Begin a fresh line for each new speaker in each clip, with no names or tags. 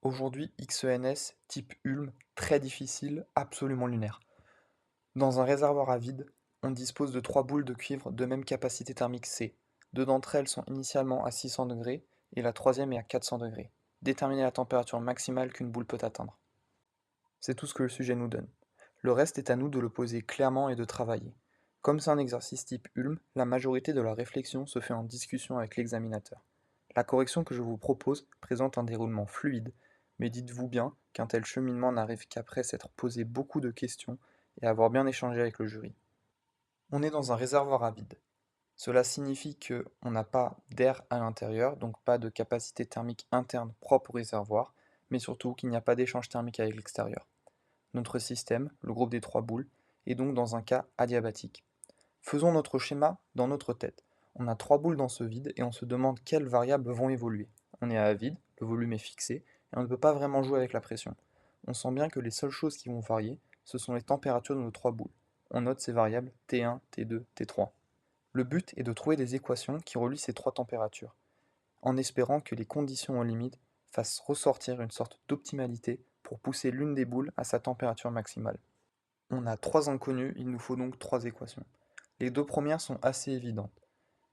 Aujourd'hui, XENS type Ulm, très difficile, absolument lunaire. Dans un réservoir à vide, on dispose de trois boules de cuivre de même capacité thermique C. Deux d'entre elles sont initialement à 600 degrés et la troisième est à 400 degrés. Déterminer la température maximale qu'une boule peut atteindre. C'est tout ce que le sujet nous donne. Le reste est à nous de le poser clairement et de travailler. Comme c'est un exercice type Ulm, la majorité de la réflexion se fait en discussion avec l'examinateur. La correction que je vous propose présente un déroulement fluide, mais dites-vous bien qu'un tel cheminement n'arrive qu'après s'être posé beaucoup de questions et avoir bien échangé avec le jury. On est dans un réservoir à vide. Cela signifie que on n'a pas d'air à l'intérieur, donc pas de capacité thermique interne propre au réservoir, mais surtout qu'il n'y a pas d'échange thermique avec l'extérieur. Notre système, le groupe des trois boules, est donc dans un cas adiabatique. Faisons notre schéma dans notre tête. On a trois boules dans ce vide et on se demande quelles variables vont évoluer. On est à vide, le volume est fixé, et on ne peut pas vraiment jouer avec la pression. On sent bien que les seules choses qui vont varier, ce sont les températures de nos trois boules. On note ces variables T1, T2, T3. Le but est de trouver des équations qui relient ces trois températures, en espérant que les conditions en limite fassent ressortir une sorte d'optimalité pour pousser l'une des boules à sa température maximale. On a trois inconnus, il nous faut donc trois équations. Les deux premières sont assez évidentes.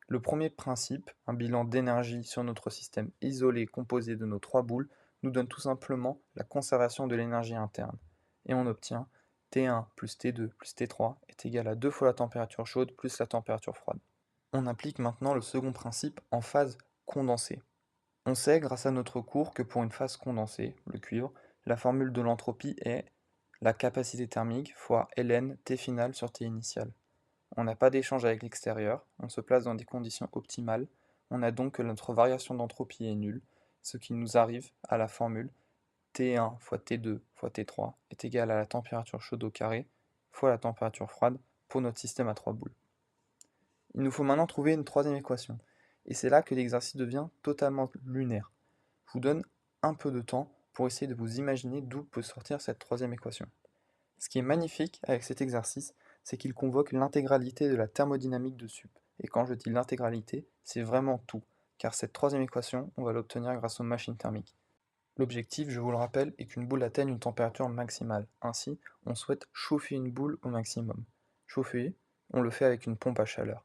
Le premier principe, un bilan d'énergie sur notre système isolé composé de nos trois boules, nous donne tout simplement la conservation de l'énergie interne. Et on obtient T1 plus T2 plus T3 est égal à 2 fois la température chaude plus la température froide. On applique maintenant le second principe en phase condensée. On sait grâce à notre cours que pour une phase condensée, le cuivre, la formule de l'entropie est la capacité thermique fois ln T final sur T initial. On n'a pas d'échange avec l'extérieur, on se place dans des conditions optimales, on a donc que notre variation d'entropie est nulle, ce qui nous arrive à la formule T1 fois T2 fois T3 est égal à la température chaude au carré fois la température froide pour notre système à trois boules. Il nous faut maintenant trouver une troisième équation, et c'est là que l'exercice devient totalement lunaire. Je vous donne un peu de temps pour essayer de vous imaginer d'où peut sortir cette troisième équation. Ce qui est magnifique avec cet exercice, c'est qu'il convoque l'intégralité de la thermodynamique de sup. Et quand je dis l'intégralité, c'est vraiment tout, car cette troisième équation, on va l'obtenir grâce aux machines thermiques. L'objectif, je vous le rappelle, est qu'une boule atteigne une température maximale. Ainsi, on souhaite chauffer une boule au maximum. Chauffer, on le fait avec une pompe à chaleur.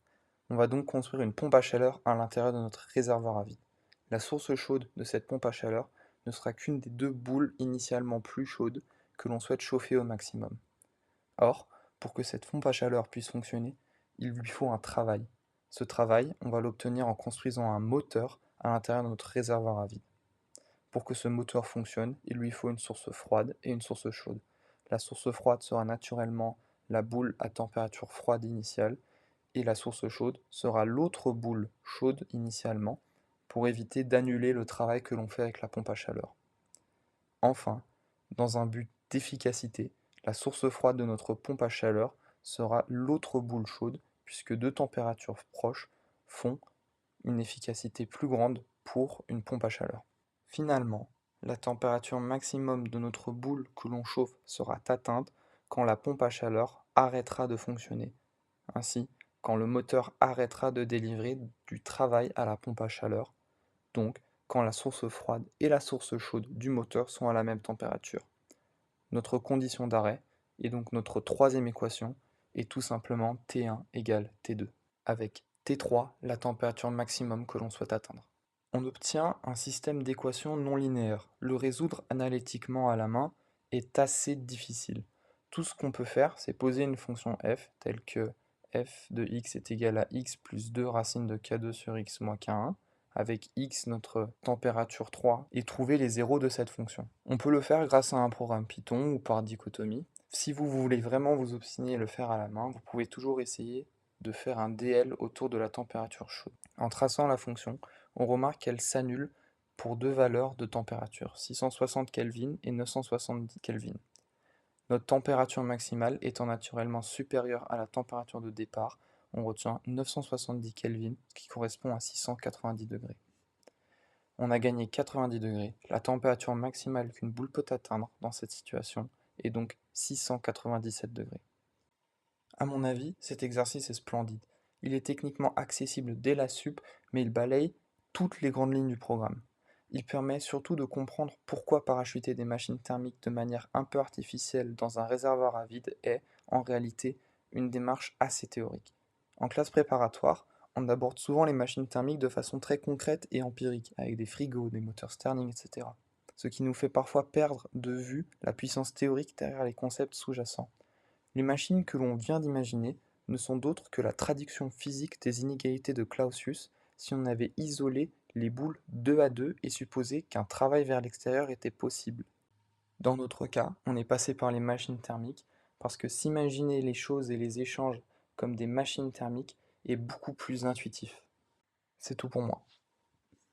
On va donc construire une pompe à chaleur à l'intérieur de notre réservoir à vide. La source chaude de cette pompe à chaleur ne sera qu'une des deux boules initialement plus chaudes que l'on souhaite chauffer au maximum. Or, pour que cette pompe à chaleur puisse fonctionner, il lui faut un travail. Ce travail, on va l'obtenir en construisant un moteur à l'intérieur de notre réservoir à vide. Pour que ce moteur fonctionne, il lui faut une source froide et une source chaude. La source froide sera naturellement la boule à température froide initiale et la source chaude sera l'autre boule chaude initialement pour éviter d'annuler le travail que l'on fait avec la pompe à chaleur. Enfin, dans un but d'efficacité, la source froide de notre pompe à chaleur sera l'autre boule chaude puisque deux températures proches font une efficacité plus grande pour une pompe à chaleur. Finalement, la température maximum de notre boule que l'on chauffe sera atteinte quand la pompe à chaleur arrêtera de fonctionner. Ainsi, quand le moteur arrêtera de délivrer du travail à la pompe à chaleur, donc quand la source froide et la source chaude du moteur sont à la même température. Notre condition d'arrêt, et donc notre troisième équation, est tout simplement T1 égale T2, avec T3 la température maximum que l'on souhaite atteindre. On obtient un système d'équations non linéaires. Le résoudre analytiquement à la main est assez difficile. Tout ce qu'on peut faire, c'est poser une fonction f telle que f de x est égal à x plus 2 racine de k2 sur x moins k1, avec x notre température 3, et trouver les zéros de cette fonction. On peut le faire grâce à un programme Python ou par dichotomie. Si vous voulez vraiment vous obstiner et le faire à la main, vous pouvez toujours essayer de faire un dl autour de la température chaude. En traçant la fonction, on remarque qu'elle s'annule pour deux valeurs de température, 660 Kelvin et 970 Kelvin. Notre température maximale étant naturellement supérieure à la température de départ, on retient 970 Kelvin, ce qui correspond à 690 degrés. On a gagné 90 degrés. La température maximale qu'une boule peut atteindre dans cette situation est donc 697 degrés. À mon avis, cet exercice est splendide. Il est techniquement accessible dès la sup, mais il balaye toutes les grandes lignes du programme. Il permet surtout de comprendre pourquoi parachuter des machines thermiques de manière un peu artificielle dans un réservoir à vide est, en réalité, une démarche assez théorique. En classe préparatoire, on aborde souvent les machines thermiques de façon très concrète et empirique, avec des frigos, des moteurs Stirling, etc. Ce qui nous fait parfois perdre de vue la puissance théorique derrière les concepts sous-jacents. Les machines que l'on vient d'imaginer ne sont d'autres que la traduction physique des inégalités de Clausius si on avait isolé les boules deux à deux et supposé qu'un travail vers l'extérieur était possible. Dans notre cas, on est passé par les machines thermiques parce que s'imaginer les choses et les échanges comme des machines thermiques est beaucoup plus intuitif. C'est tout pour moi.